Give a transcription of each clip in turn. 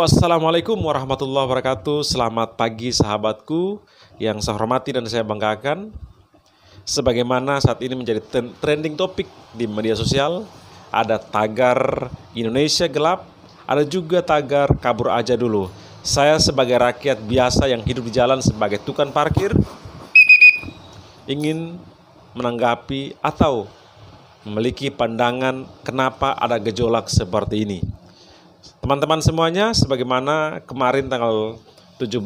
Assalamualaikum warahmatullahi wabarakatuh. Selamat pagi sahabatku yang saya hormati dan saya banggakan. Sebagaimana saat ini menjadi trending topik di media sosial, ada tagar Indonesia gelap, ada juga tagar kabur aja dulu. Saya sebagai rakyat biasa yang hidup di jalan sebagai tukang parkir ingin menanggapi atau memiliki pandangan kenapa ada gejolak seperti ini. Teman-teman semuanya, sebagaimana kemarin tanggal 17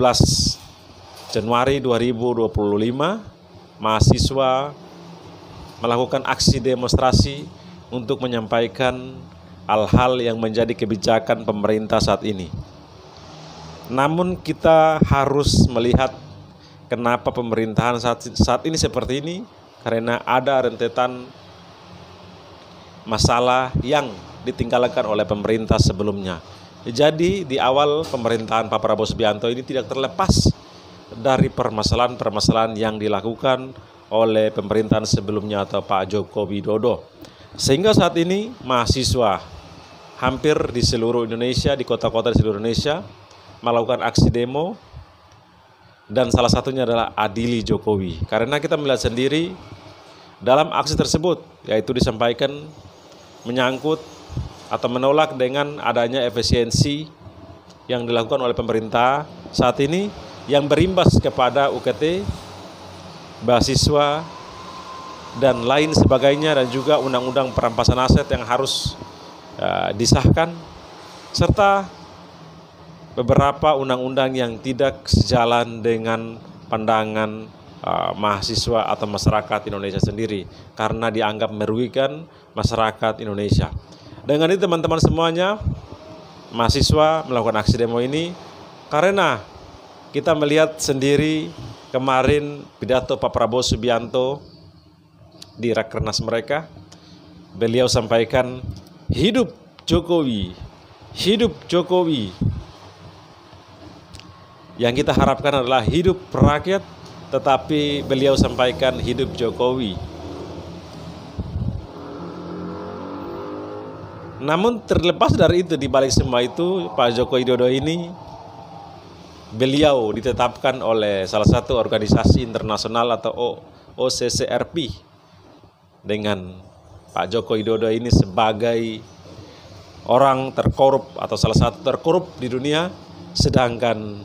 Januari 2025, mahasiswa melakukan aksi demonstrasi untuk menyampaikan hal-hal yang menjadi kebijakan pemerintah saat ini. Namun kita harus melihat kenapa pemerintahan saat ini seperti ini, karena ada rentetan masalah yang ditinggalkan oleh pemerintah sebelumnya. Jadi di awal pemerintahan Pak Prabowo Subianto ini tidak terlepas dari permasalahan-permasalahan yang dilakukan oleh pemerintahan sebelumnya atau Pak Joko Widodo. Sehingga saat ini mahasiswa hampir di seluruh Indonesia, di kota-kota di seluruh Indonesia melakukan aksi demo, dan salah satunya adalah adili Jokowi. Karena kita melihat sendiri dalam aksi tersebut, yaitu disampaikan menyangkut atau menolak dengan adanya efisiensi yang dilakukan oleh pemerintah saat ini yang berimbas kepada UKT, beasiswa, dan lain sebagainya, dan juga undang-undang perampasan aset yang harus disahkan, serta beberapa undang-undang yang tidak sejalan dengan pandangan mahasiswa atau masyarakat Indonesia sendiri karena dianggap merugikan masyarakat Indonesia. Dengan itu teman-teman semuanya, mahasiswa melakukan aksi demo ini karena kita melihat sendiri kemarin pidato Pak Prabowo Subianto di Rakernas mereka. Beliau sampaikan, hidup Jokowi, hidup Jokowi. Yang kita harapkan adalah hidup rakyat, tetapi beliau sampaikan hidup Jokowi. Namun terlepas dari itu, di balik semua itu, Pak Joko Widodo ini, beliau ditetapkan oleh salah satu organisasi internasional atau OCCRP dengan Pak Joko Widodo ini sebagai orang terkorup atau salah satu terkorup di dunia, sedangkan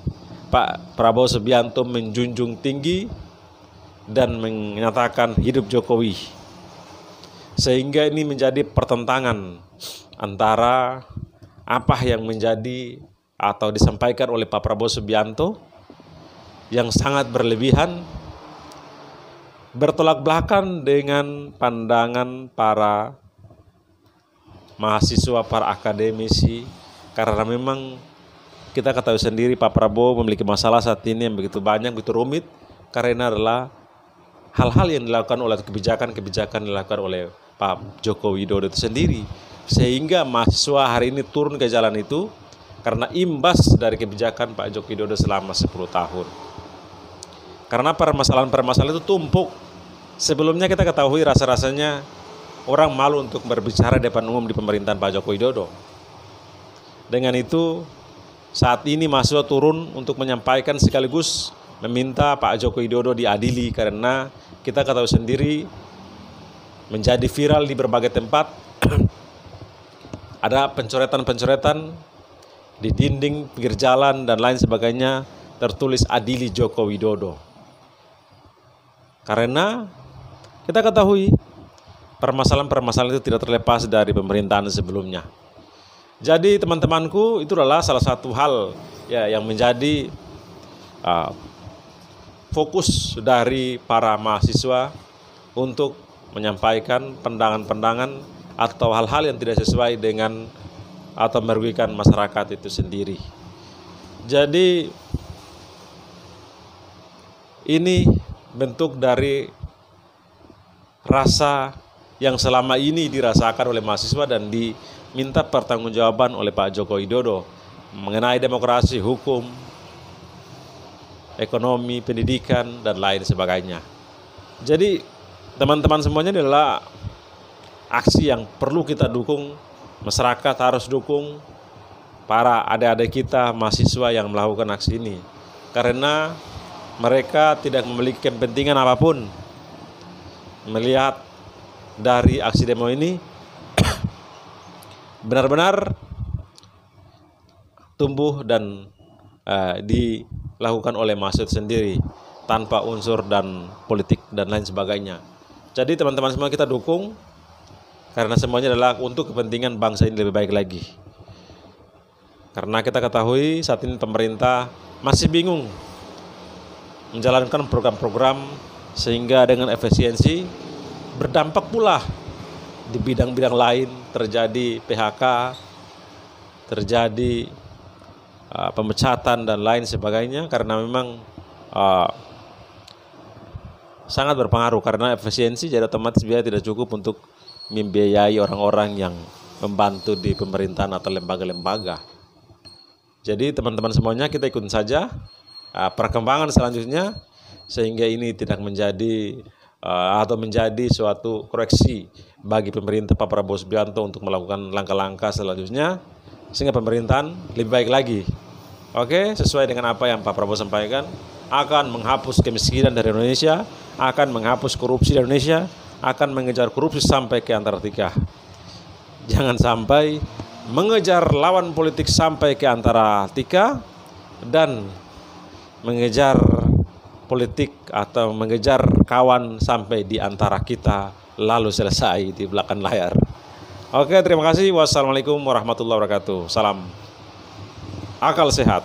Pak Prabowo Subianto menjunjung tinggi dan menyatakan hidup Jokowi. Sehingga ini menjadi pertentangan antara apa yang menjadi atau disampaikan oleh Pak Prabowo Subianto yang sangat berlebihan, bertolak belakang dengan pandangan para mahasiswa, para akademisi, karena memang kita ketahui sendiri Pak Prabowo memiliki masalah saat ini yang begitu banyak, begitu rumit, karena adalah hal-hal yang dilakukan oleh kebijakan-kebijakan dilakukan oleh Pak Joko Widodo itu sendiri. Sehingga mahasiswa hari ini turun ke jalan itu karena imbas dari kebijakan Pak Joko Widodo selama 10 tahun. Karena permasalahan-permasalahan itu tumpuk. Sebelumnya kita ketahui rasa-rasanya orang malu untuk berbicara di depan umum di pemerintahan Pak Joko Widodo. Dengan itu, saat ini mahasiswa turun untuk menyampaikan sekaligus meminta Pak Joko Widodo diadili, karena kita ketahui sendiri menjadi viral di berbagai tempat. Ada pencoretan-pencoretan di dinding, pinggir jalan, dan lain sebagainya tertulis adili Joko Widodo. Karena kita ketahui permasalahan-permasalahan itu tidak terlepas dari pemerintahan sebelumnya. Jadi teman-temanku, itu adalah salah satu hal ya yang menjadi fokus dari para mahasiswa untuk menyampaikan pandangan-pandangan atau hal-hal yang tidak sesuai dengan atau merugikan masyarakat itu sendiri. Jadi ini bentuk dari rasa yang selama ini dirasakan oleh mahasiswa dan diminta pertanggungjawaban oleh Pak Joko Widodo mengenai demokrasi, hukum, ekonomi, pendidikan, dan lain sebagainya. Jadi teman-teman semuanya adalah aksi yang perlu kita dukung, masyarakat harus dukung, para adik-adik kita mahasiswa yang melakukan aksi ini, karena mereka tidak memiliki kepentingan apapun melihat dari aksi demo ini benar-benar tumbuh dan dilakukan oleh mahasiswa sendiri tanpa unsur dan politik dan lain sebagainya. Jadi teman-teman semua kita dukung, karena semuanya adalah untuk kepentingan bangsa ini lebih baik lagi. Karena kita ketahui saat ini pemerintah masih bingung menjalankan program-program, sehingga dengan efisiensi berdampak pula di bidang-bidang lain, terjadi PHK, terjadi pemecatan dan lain sebagainya, karena memang sangat berpengaruh, karena efisiensi jadi otomatis biaya tidak cukup untuk membiayai orang-orang yang membantu di pemerintahan atau lembaga-lembaga. Jadi teman-teman semuanya kita ikutin saja perkembangan selanjutnya, sehingga ini tidak menjadi atau menjadi suatu koreksi bagi pemerintah Pak Prabowo Subianto untuk melakukan langkah-langkah selanjutnya sehingga pemerintahan lebih baik lagi. Oke, sesuai dengan apa yang Pak Prabowo sampaikan, akan menghapus kemiskinan dari Indonesia, akan menghapus korupsi di Indonesia, akan mengejar korupsi sampai ke Antartika. Jangan sampai mengejar lawan politik sampai ke Antartika dan mengejar politik atau mengejar kawan sampai di antara kita lalu selesai di belakang layar. Oke, terima kasih. Wassalamualaikum warahmatullahi wabarakatuh. Salam akal sehat.